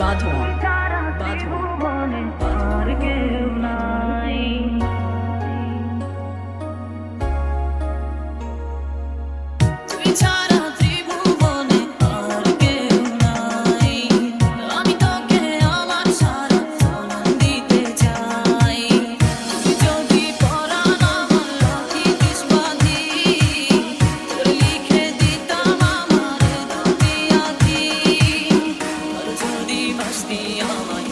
বাঁধন বাঁধন আর কেউ নাই। তুই ছাড়া ত্রিভুবনে আর কেউ নাই। আমি তোকে আমার সারা জীবন দিতে চাই। তুই যদি পরাণ আমার রাখিতিস বাঁধি, তোর লিখে দিতাম আমার দুটি আঁখি। আর যদি বাসতি আমায়